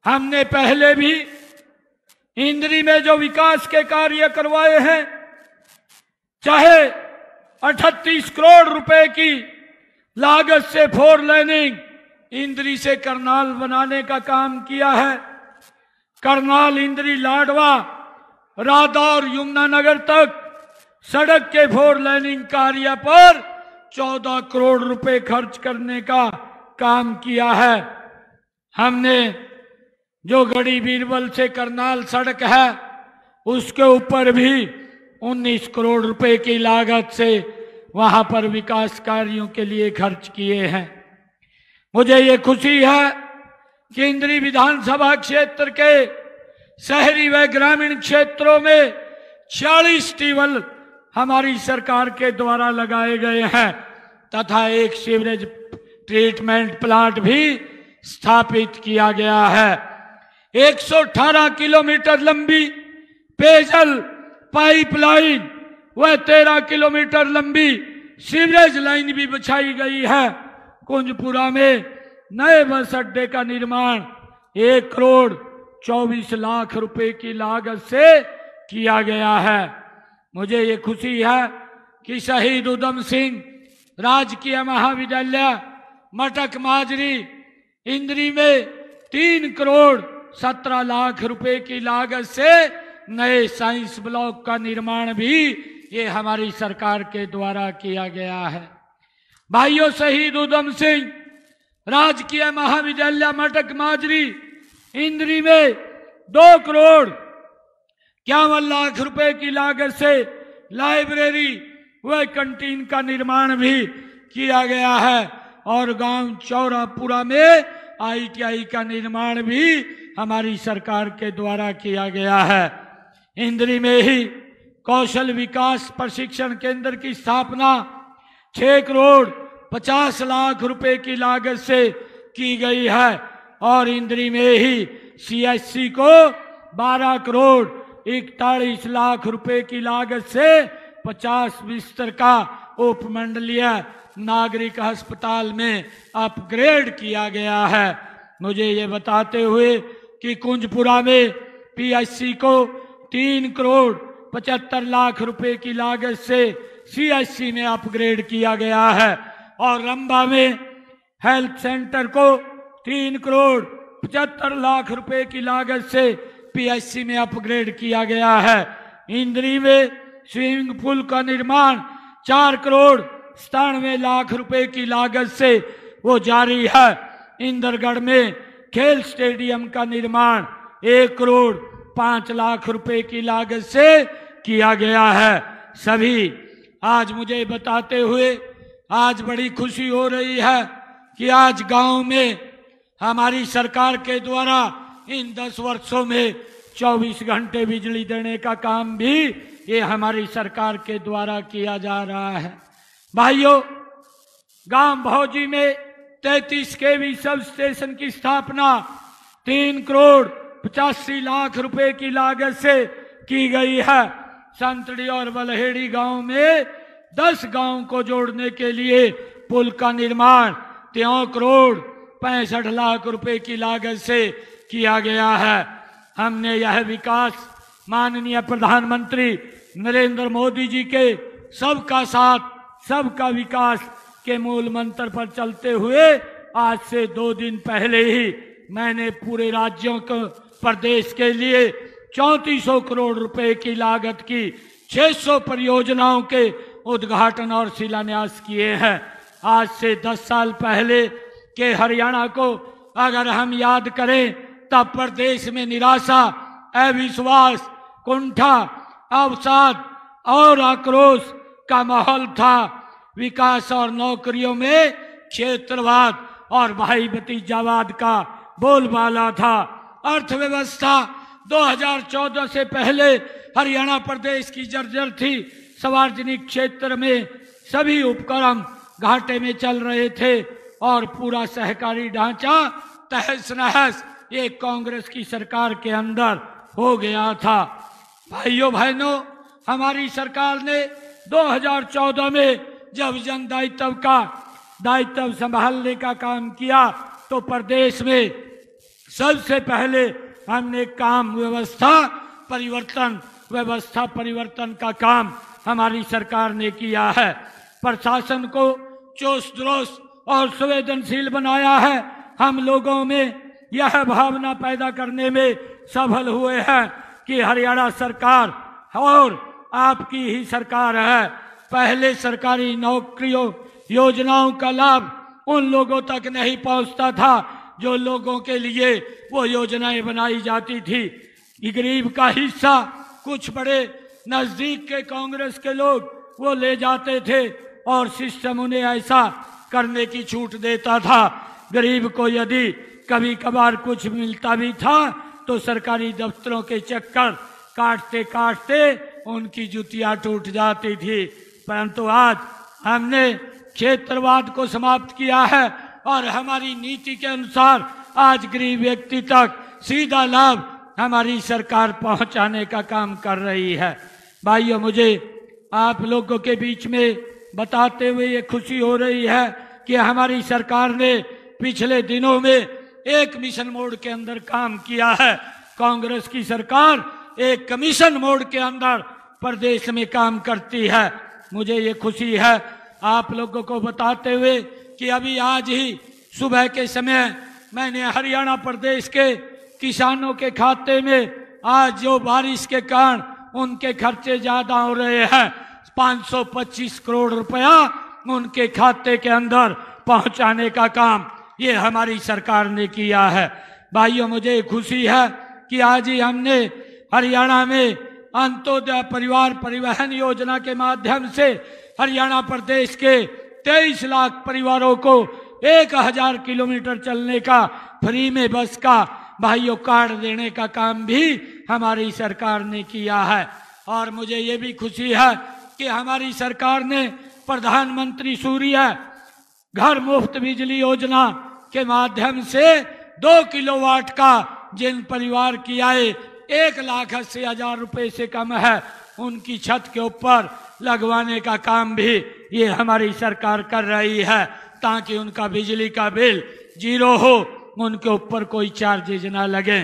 हमने पहले भी इंद्री में जो विकास के कार्य करवाए हैं, चाहे 38 करोड़ रुपए की लागत से 4 लेनिंग इंद्री से करनाल बनाने का काम किया है। करनाल इंद्री लाडवा रादौर यमुनानगर तक सड़क के 4 लेनिंग कार्य पर 14 करोड़ रुपए खर्च करने का काम किया है। हमने जो गढ़ी बीरबल से करनाल सड़क है उसके ऊपर भी 19 करोड़ रुपए की लागत से वहां पर विकास कार्यों के लिए खर्च किए हैं। मुझे ये खुशी है कि इंद्री विधानसभा क्षेत्र के शहरी व ग्रामीण क्षेत्रों में 46 ट्यूबवेल हमारी सरकार के द्वारा लगाए गए हैं तथा एक सीवरेज ट्रीटमेंट प्लांट भी स्थापित किया गया है। 118 किलोमीटर लंबी पेयजल पाइपलाइन व 13 किलोमीटर लंबी सीवरेज लाइन भी बिछाई गई है। कुंजपुरा में नए बस अड्डे का निर्माण 1 करोड़ 24 लाख रुपए की लागत से किया गया है। मुझे ये खुशी है कि शहीद उधम सिंह राजकीय महाविद्यालय मटक माजरी इंद्री में 3 करोड़ 17 लाख रुपए की लागत से नए साइंस ब्लॉक का निर्माण भी ये हमारी सरकार के द्वारा किया गया है। भाइयों, शहीद उधम सिंह राजकीय महाविद्यालय मटक माजरी इंद्री में 2 करोड़ 51 लाख रुपए की लागत से लाइब्रेरी व कैंटीन का निर्माण भी किया गया है और गांव चौरापुरा में ITI का निर्माण भी हमारी सरकार के द्वारा किया गया है। इंद्री में ही कौशल विकास प्रशिक्षण केंद्र की स्थापना 6 करोड़ 50 लाख रुपए की लागत से की गई है और इंद्री में ही CSC को 12 करोड़ 41 लाख रुपए की लागत से 50 बिस्तर का उपमंडलीय नागरिक अस्पताल में अपग्रेड किया गया है। मुझे ये बताते हुए कि कुंजपुरा में PSC को 3 करोड़ 75 लाख रुपए की लागत से CSC में अपग्रेड किया गया है और रंबा में हेल्थ सेंटर को 3 करोड़ 75 लाख रुपए की लागत से PSC में अपग्रेड किया गया है। इंद्री में स्विमिंग पूल का निर्माण 4 करोड़ 97 लाख रुपए की लागत से वो जारी है। इंदरगढ़ में खेल स्टेडियम का निर्माण 1 करोड़ 5 लाख रुपए की लागत से किया गया है। सभी आज मुझे बताते हुए आज बड़ी खुशी हो रही है कि आज गांव में हमारी सरकार के द्वारा इन 10 वर्षों में 24 घंटे बिजली देने का काम भी ये हमारी सरकार के द्वारा किया जा रहा है। भाइयों, गांव भौजी में 33 kV सब स्टेशन की स्थापना 3 करोड़ 85 लाख रुपए की लागत से की गई है। संतड़ी और बलहेड़ी गांव में 10 गांव को जोड़ने के लिए पुल का निर्माण 3 करोड़ 65 लाख रुपए की लागत से किया गया है। हमने यह विकास माननीय प्रधानमंत्री नरेंद्र मोदी जी के सबका साथ सबका विकास के मूल मंत्र पर चलते हुए आज से 2 दिन पहले ही मैंने पूरे राज्यों को प्रदेश के लिए 3400 करोड़ रुपए की लागत की 600 परियोजनाओं के उद्घाटन और शिलान्यास किए हैं। आज से 10 साल पहले के हरियाणा को अगर हम याद करें तब प्रदेश में निराशा, अविश्वास, कुंठा, अवसाद और आक्रोश का माहौल था। विकास और नौकरियों में क्षेत्रवाद और भाई भतीजावाद का बोलबाला था। अर्थव्यवस्था 2014 से पहले हरियाणा प्रदेश की जर्जर थी। सार्वजनिक क्षेत्र में सभी उपक्रम घाटे में चल रहे थे और पूरा सहकारी ढांचा तहस नहस ये कांग्रेस की सरकार के अंदर हो गया था। भाइयों बहनों, हमारी सरकार ने 2014 में जब जन दायित्व संभालने का काम किया तो प्रदेश में सबसे पहले हमने काम व्यवस्था परिवर्तन का काम हमारी सरकार ने किया है। प्रशासन को चुस्त दुरुस्त और संवेदनशील बनाया है। हम लोगों में यह भावना पैदा करने में सफल हुए हैं कि हरियाणा सरकार और आपकी ही सरकार है। पहले सरकारी नौकरियों योजनाओं का लाभ उन लोगों तक नहीं पहुंचता था जो लोगों के लिए वो योजनाएं बनाई जाती थी। गरीब का हिस्सा कुछ बड़े नजदीक के कांग्रेस के लोग वो ले जाते थे और सिस्टम उन्हें ऐसा करने की छूट देता था। गरीब को यदि कभी कभार कुछ मिलता भी था तो सरकारी दफ्तरों के चक्कर काटते काटते उनकी जुतियां टूट जाती थी। परंतु आज हमने क्षेत्रवाद को समाप्त किया है और हमारी नीति के अनुसार आज गरीब व्यक्ति तक सीधा लाभ हमारी सरकार पहुंचाने का काम कर रही है। भाइयों, मुझे आप लोगों के बीच में बताते हुए ये खुशी हो रही है कि हमारी सरकार ने पिछले दिनों में एक मिशन मोड के अंदर काम किया है। कांग्रेस की सरकार एक कमीशन मोड के अंदर प्रदेश में काम करती है। मुझे ये खुशी है आप लोगों को बताते हुए कि अभी आज ही सुबह के समय मैंने हरियाणा प्रदेश के किसानों के खाते में आज जो बारिश के कारण उनके खर्चे ज्यादा हो रहे हैं 525 करोड़ रुपया उनके खाते के अंदर पहुंचाने का काम ये हमारी सरकार ने किया है। भाइयों, मुझे खुशी है कि आज ही हमने हरियाणा में अंत्योदय परिवार परिवहन योजना के माध्यम से हरियाणा प्रदेश के 23 लाख परिवारों को 1000 किलोमीटर चलने का फ्री में बस का भाइयों कार्ड देने का काम भी हमारी सरकार ने किया है। और मुझे ये भी खुशी है कि हमारी सरकार ने प्रधानमंत्री सूर्य घर मुफ्त बिजली योजना के माध्यम से 2 किलोवाट का जिन परिवार की आय 1,80,000 रुपए से कम है उनकी छत के ऊपर लगवाने का काम भी ये हमारी सरकार कर रही है ताकि उनका बिजली का बिल 0 हो, उनके ऊपर कोई चार्जेज ना लगे।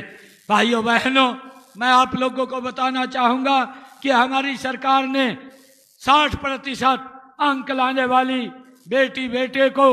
भाइयों बहनों, मैं आप लोगों को बताना चाहूंगा कि हमारी सरकार ने 60% अंक लाने वाली बेटी बेटे को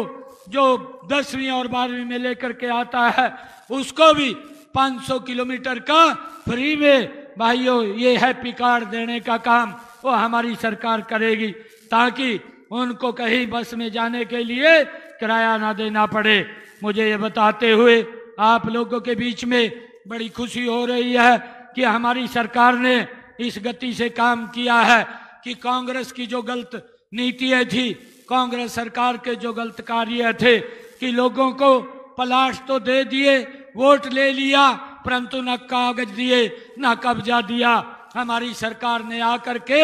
जो 10वीं और 12वीं में लेकर के आता है उसको भी 500 किलोमीटर का फ्री में भाइयों ये हैप्पी कार्ड देने का काम वो हमारी सरकार करेगी ताकि उनको कहीं बस में जाने के लिए किराया ना देना पड़े। मुझे ये बताते हुए आप लोगों के बीच में बड़ी खुशी हो रही है कि हमारी सरकार ने इस गति से काम किया है कि कांग्रेस की जो गलत नीतियां थी, कांग्रेस सरकार के जो गलत कार्य थे कि लोगों को प्लाट तो दे दिए, वोट ले लिया, परंतु न कागज दिए न कब्जा दिया। हमारी सरकार ने आकर के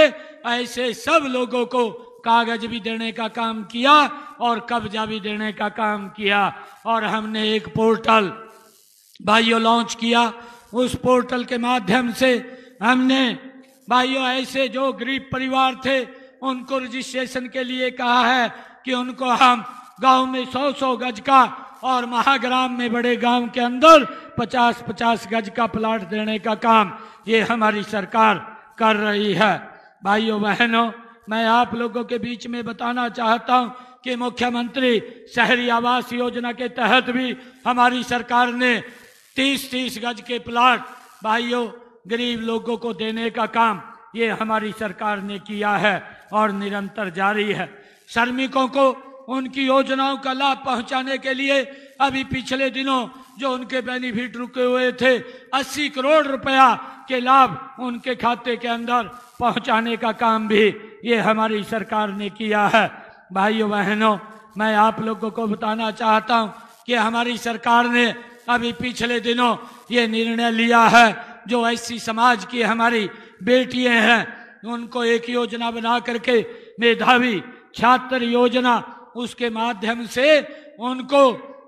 ऐसे सब लोगों को कागज भी देने का काम किया और कब्जा भी देने का काम किया। और हमने एक पोर्टल भाइयों लॉन्च किया। उस पोर्टल के माध्यम से हमने भाइयों ऐसे जो गरीब परिवार थे उनको रजिस्ट्रेशन के लिए कहा है कि उनको हम गांव में 100-100 गज का और महाग्राम में बड़े गांव के अंदर 50-50 गज का प्लाट देने का काम ये हमारी सरकार कर रही है। भाइयों बहनों, मैं आप लोगों के बीच में बताना चाहता हूं कि मुख्यमंत्री शहरी आवास योजना के तहत भी हमारी सरकार ने 30-30 गज के प्लाट भाइयों गरीब लोगों को देने का काम ये हमारी सरकार ने किया है और निरंतर जारी है। श्रमिकों को उनकी योजनाओं का लाभ पहुंचाने के लिए अभी पिछले दिनों जो उनके बेनिफिट रुके हुए थे 80 करोड़ रुपया के लाभ उनके खाते के अंदर पहुंचाने का काम भी ये हमारी सरकार ने किया है। भाइयों बहनों, मैं आप लोगों को बताना चाहता हूं कि हमारी सरकार ने अभी पिछले दिनों ये निर्णय लिया है जो ऐसी समाज की हमारी बेटियां हैं उनको एक योजना बना करके मेधावी छात्र योजना उसके माध्यम से उनको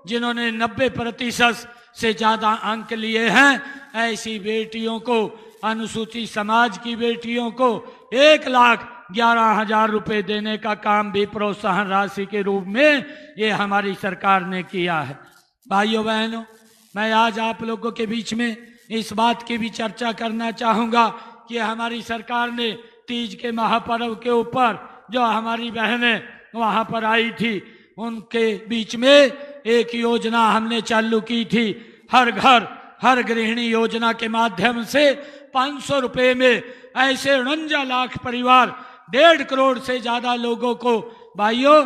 जिन्होंने 90% से ज्यादा अंक लिए हैं ऐसी बेटियों को अनुसूचित समाज की बेटियों को 1,11,000 रुपए देने का काम भी प्रोत्साहन राशि के रूप में ये हमारी सरकार ने किया है। भाइयों बहनों, मैं आज आप लोगों के बीच में इस बात की भी चर्चा करना चाहूँगा कि हमारी सरकार ने तीज के महापर्व के ऊपर जो हमारी बहनें वहाँ पर आई थी, उनके बीच में एक योजना हमने चालू की थी। हर घर हर गृहिणी योजना के माध्यम से 500 रुपये में ऐसे 49 लाख परिवार, 1.5 करोड़ से ज़्यादा लोगों को भाइयों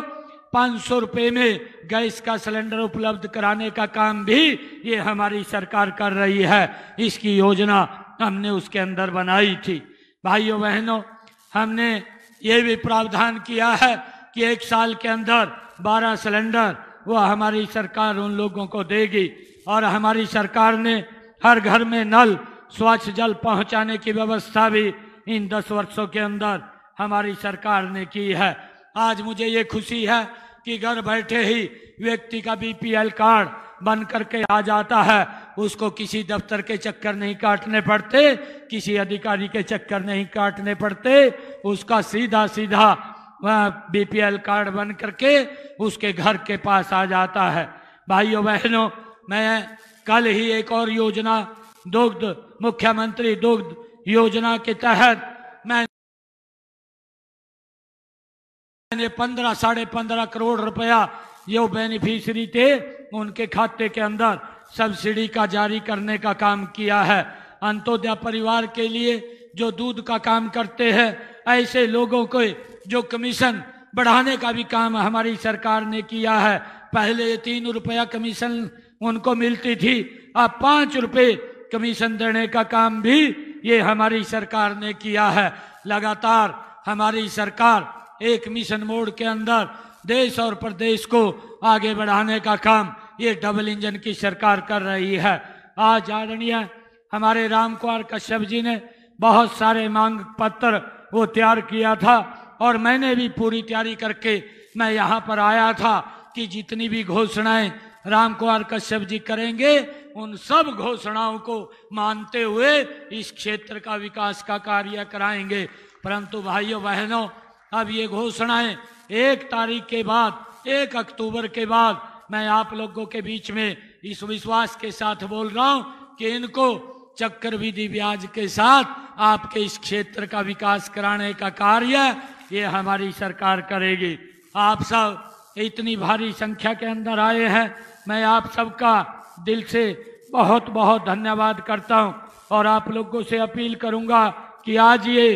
500 रुपये में गैस का सिलेंडर उपलब्ध कराने का काम भी ये हमारी सरकार कर रही है। इसकी योजना हमने उसके अंदर बनाई थी। भाइयों बहनों, हमने ये भी प्रावधान किया है कि 1 साल के अंदर 12 सिलेंडर वो हमारी सरकार उन लोगों को देगी। और हमारी सरकार ने हर घर में नल स्वच्छ जल पहुंचाने की व्यवस्था भी इन 10 वर्षों के अंदर हमारी सरकार ने की है। आज मुझे ये खुशी है कि घर बैठे ही व्यक्ति का बीपीएल कार्ड बन करके आ जाता है। उसको किसी दफ्तर के चक्कर नहीं काटने पड़ते, किसी अधिकारी के चक्कर नहीं काटने पड़ते। उसका सीधा सीधा बीपीएल कार्ड बन करके उसके घर के पास आ जाता है। भाइयों बहनों, मैं कल ही एक और योजना दुग्ध मुख्यमंत्री दुग्ध योजना के तहत मैंने 15-15.5 करोड़ रुपया जो बेनिफिशियरी थे उनके खाते के अंदर सब्सिडी का जारी करने का काम किया है। अंत्योदय परिवार के लिए जो दूध का काम करते हैं, ऐसे लोगों को जो कमीशन बढ़ाने का भी काम हमारी सरकार ने किया है। पहले 3 रुपया कमीशन उनको मिलती थी, अब 5 रुपये कमीशन देने का काम भी ये हमारी सरकार ने किया है। लगातार हमारी सरकार एक मिशन मोड के अंदर देश और प्रदेश को आगे बढ़ाने का काम ये डबल इंजन की सरकार कर रही है। आज आदरणीय हमारे राम कुमार कश्यप जी ने बहुत सारे मांग पत्र वो तैयार किया था और मैंने भी पूरी तैयारी करके मैं यहाँ पर आया था कि जितनी भी घोषणाएं राम कुमार कश्यप जी करेंगे उन सब घोषणाओं को मानते हुए इस क्षेत्र का विकास का कार्य कराएंगे। परंतु भाइयों बहनों, अब ये घोषणाएं 1 तारीख के बाद, 1 अक्टूबर के बाद मैं आप लोगों के बीच में इस विश्वास के साथ बोल रहा हूं कि इनको चक्रवृद्धि ब्याज के साथ आपके इस क्षेत्र का विकास कराने का कार्य ये हमारी सरकार करेगी। आप सब इतनी भारी संख्या के अंदर आए हैं, मैं आप सबका दिल से बहुत बहुत धन्यवाद करता हूं और आप लोगों से अपील करूंगा कि आज ये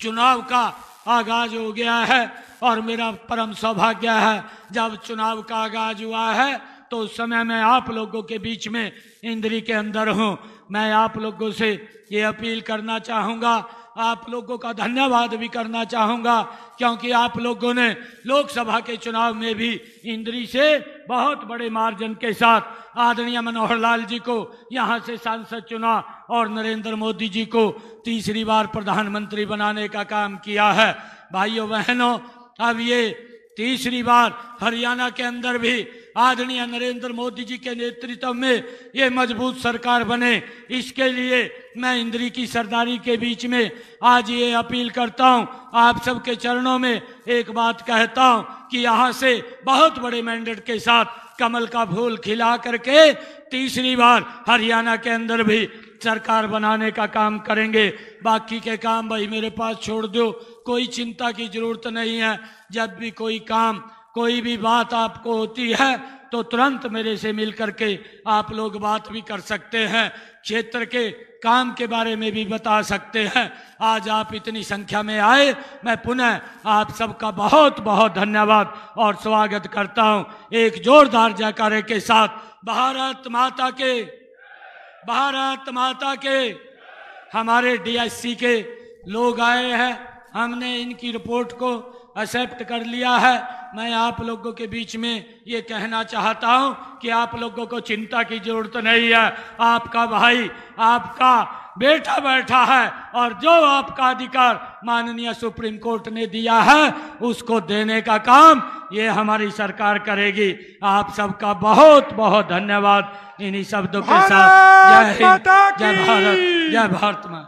चुनाव का आगाज हो गया है और मेरा परम सौभाग्य है जब चुनाव का आगाज हुआ है तो उस समय मैं आप लोगों के बीच में इंद्री के अंदर हूं। मैं आप लोगों से ये अपील करना चाहूँगा, आप लोगों का धन्यवाद भी करना चाहूँगा, क्योंकि आप लोगों ने लोकसभा के चुनाव में भी इंद्री से बहुत बड़े मार्जिन के साथ आदरणीय मनोहर लाल जी को यहाँ से सांसद चुना और नरेंद्र मोदी जी को तीसरी बार प्रधानमंत्री बनाने का काम किया है। भाइयों बहनों, अब ये तीसरी बार हरियाणा के अंदर भी आदरणीय नरेंद्र मोदी जी के नेतृत्व में ये मजबूत सरकार बने, इसके लिए मैं इंद्री की सरदारी के बीच में आज ये अपील करता हूँ, आप सबके चरणों में एक बात कहता हूँ कि यहाँ से बहुत बड़े मैंडेट के साथ कमल का फूल खिला करके तीसरी बार हरियाणा के अंदर भी सरकार बनाने का काम करेंगे। बाकी के काम भाई मेरे पास छोड़ दो, कोई चिंता की जरूरत नहीं है। जब भी कोई काम, कोई भी बात आपको होती है तो तुरंत मेरे से मिल करके आप लोग बात भी कर सकते हैं, क्षेत्र के काम के बारे में भी बता सकते हैं। आज आप इतनी संख्या में आए, मैं पुनः आप सबका बहुत बहुत धन्यवाद और स्वागत करता हूं। एक जोरदार जयकारे के साथ भारत माता के, भारत माता के। हमारे डीएससी के लोग आए हैं, हमने इनकी रिपोर्ट को एक्सेप्ट कर लिया है। मैं आप लोगों के बीच में ये कहना चाहता हूं कि आप लोगों को चिंता की जरूरत नहीं है। आपका भाई, आपका बेटा बैठा है और जो आपका अधिकार माननीय सुप्रीम कोर्ट ने दिया है उसको देने का काम ये हमारी सरकार करेगी। आप सबका बहुत बहुत धन्यवाद। इन्हीं शब्दों के साथ जय हिंद, जय भारत, जय भारत माँ।